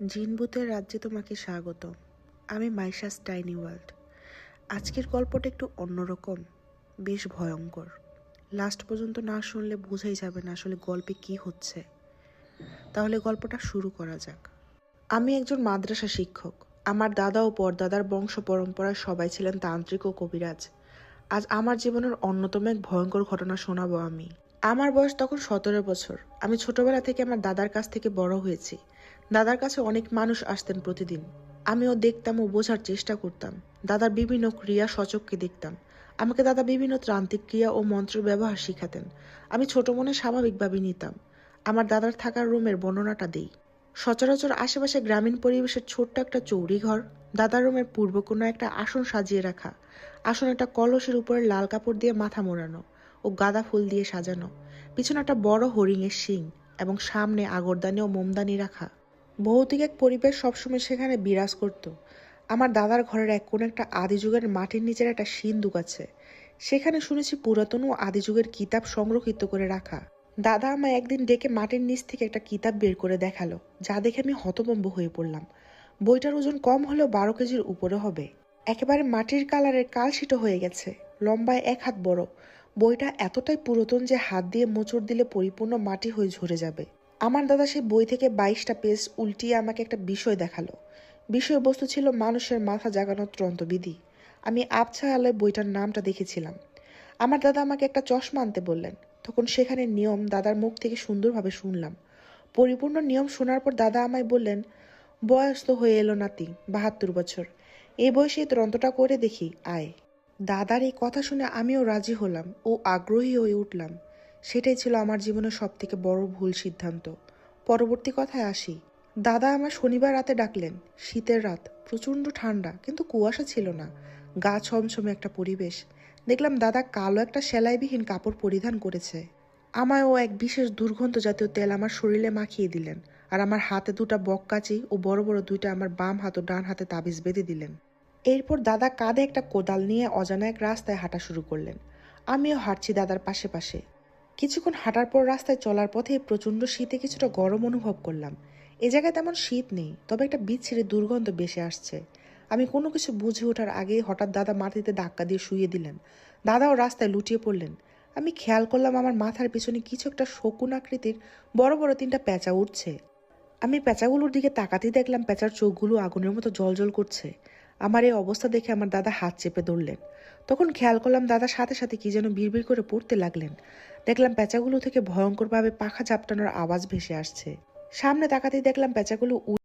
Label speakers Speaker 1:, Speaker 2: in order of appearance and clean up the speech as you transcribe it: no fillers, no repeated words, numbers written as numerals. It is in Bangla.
Speaker 1: জিনভূতের রাজ্যে তোমাকে স্বাগত। আমি মাইশাস টাইনি ওয়ার্ল্ড। আজকের গল্পটা একটু অন্যরকম, বেশ ভয়ঙ্কর। লাস্ট পর্যন্ত না শুনলে বোঝাই যাবে না আসলে গল্পে কি হচ্ছে। তাহলে গল্পটা শুরু করা যাক। আমি একজন মাদ্রাসা শিক্ষক। আমার দাদা ও পরদাদার বংশ পরম্পরায় সবাই ছিলেন তান্ত্রিক ও কবিরাজ। আজ আমার জীবনের অন্যতম এক ভয়ঙ্কর ঘটনা শোনাবো আমি। আমার বয়স তখন 17 বছর। আমি ছোটবেলা থেকে আমার দাদার কাছ থেকে বড় হয়েছি। দাদার কাছে অনেক মানুষ আসতেন প্রতিদিন। আমিও দেখতাম ও বোঝার চেষ্টা করতাম। দাদার বিভিন্ন ক্রিয়া সচক্ষে দেখতাম। আমাকে দাদা বিভিন্ন তান্ত্রিক ক্রিয়া ও মন্ত্রের ব্যবহার শিখাতেন। আমি ছোট মনে স্বাভাবিকভাবে নিতাম। আমার দাদার থাকার রুমের বর্ণনাটা দেই। সচরাচর আশেপাশে গ্রামীণ পরিবেশের ছোট্ট একটা চৌরি ঘর। দাদার রুমের পূর্ব কোনো একটা আসন সাজিয়ে রাখা। আসন একটা কলসের উপরে লাল কাপড় দিয়ে মাথা মোড়ানো ও গাঁদা ফুল দিয়ে সাজানো। পিছনে একটা বড় হরিণের শিং এবং সামনে আগরদানি ও মোমদানি রাখা। ভৌতিক এক পরিবেশ সবসময় সেখানে বিরাজ করত। আমার দাদার ঘরের এক কোণে একটা আদি যুগের মাটির নিচের একটা সিন্দুক আছে। সেখানে শুনেছি পুরাতন ও আদি যুগের কিতাব সংরক্ষিত করে রাখা। দাদা আমায় একদিন ডেকে মাটির নিচ থেকে একটা কিতাব বের করে দেখালো, যা দেখে আমি হতভম্ব হয়ে পড়লাম। বইটার ওজন কম হলেও 12 কেজির উপরে হবে। একেবারে মাটির কালারের কালশিটো হয়ে গেছে, লম্বায় 1 হাত বড়। বইটা এতটাই পুরাতন যে হাত দিয়ে মোচড় দিলে পরিপূর্ণ মাটি হয়ে ঝরে যাবে। আমার দাদা সেই বই থেকে 22টা পেজ উল্টিয়ে আমাকে একটা বিষয় দেখালো। বিষয়বস্তু ছিল মানুষের মাথা জাগানোর তন্ত্রবিধি। আমি আবছা আলোয় বইটার নামটা দেখেছিলাম। আমার দাদা আমাকে একটা চশমা আনতে বললেন। তখন সেখানে নিয়ম দাদার মুখ থেকে সুন্দরভাবে শুনলাম। পরিপূর্ণ নিয়ম শোনার পর দাদা আমায় বললেন, বয়স তো হয়ে এলো নাতি, 72 বছর। এই বয়সে এই তন্ত্রটা করে দেখি, আয়। দাদার এই কথা শুনে আমিও রাজি হলাম ও আগ্রহী হয়ে উঠলাম। সেটাই ছিল আমার জীবনের সব থেকে বড় ভুল সিদ্ধান্ত। পরবর্তী কথায় আসি। দাদা আমার শনিবার রাতে ডাকলেন। শীতের রাত, প্রচণ্ড ঠান্ডা, কিন্তু কুয়াশা ছিল না। গা ছমছমে একটা পরিবেশ। দেখলাম দাদা কালো একটা সেলাইবিহীন কাপড় পরিধান করেছে। আমায়ও এক বিশেষ দুর্গন্ধ জাতীয় তেল আমার শরীরে মাখিয়ে দিলেন, আর আমার হাতে 2টা বককাচি ও বড় বড় 2টা আমার বাম হাত ও ডান হাতে তাবিজ বেঁধে দিলেন। এরপর দাদা কাঁধে একটা কোদাল নিয়ে অজানা এক রাস্তায় হাঁটা শুরু করলেন। আমিও হাঁটছি দাদার পাশে পাশে। কিছুক্ষণ হাঁটার পর রাস্তায় চলার পথে প্রচণ্ড শীতে কিছুটা গরম অনুভব করলাম। এ জায়গায় তেমন শীত নেই, তবে একটা বিচ্ছিরি দুর্গন্ধ বেশি আসছে। আমি কোনো কিছু বুঝে ওঠার আগেই হঠাৎ দাদা মাটিতে ধাক্কা দিয়ে শুয়ে দিলেন। দাদাও রাস্তায় লুটিয়ে পড়লেন। আমি খেয়াল করলাম আমার মাথার পিছনে কিছু একটা শকুন আকৃতির বড় বড় 3টা পেঁচা উঠছে। আমি পেঁচাগুলোর দিকে তাকাতেই দেখলাম পেঁচার চোখগুলো আগুনের মতো জ্বলজ্বল করছে। আমার এই অবস্থা দেখে আমার দাদা হাত চেপে ধরলেন। তখন খেয়াল করলাম দাদার সাথে সাথে কি যেন বিড়বিড় করে পড়তে লাগলেন। দেখলাম পেঁচাগুলো থেকে ভয়ঙ্করভাবে পাখা ঝাপটানোর আওয়াজ ভেসে আসছে। সামনে তাকাতেই দেখলাম পেঁচাগুলো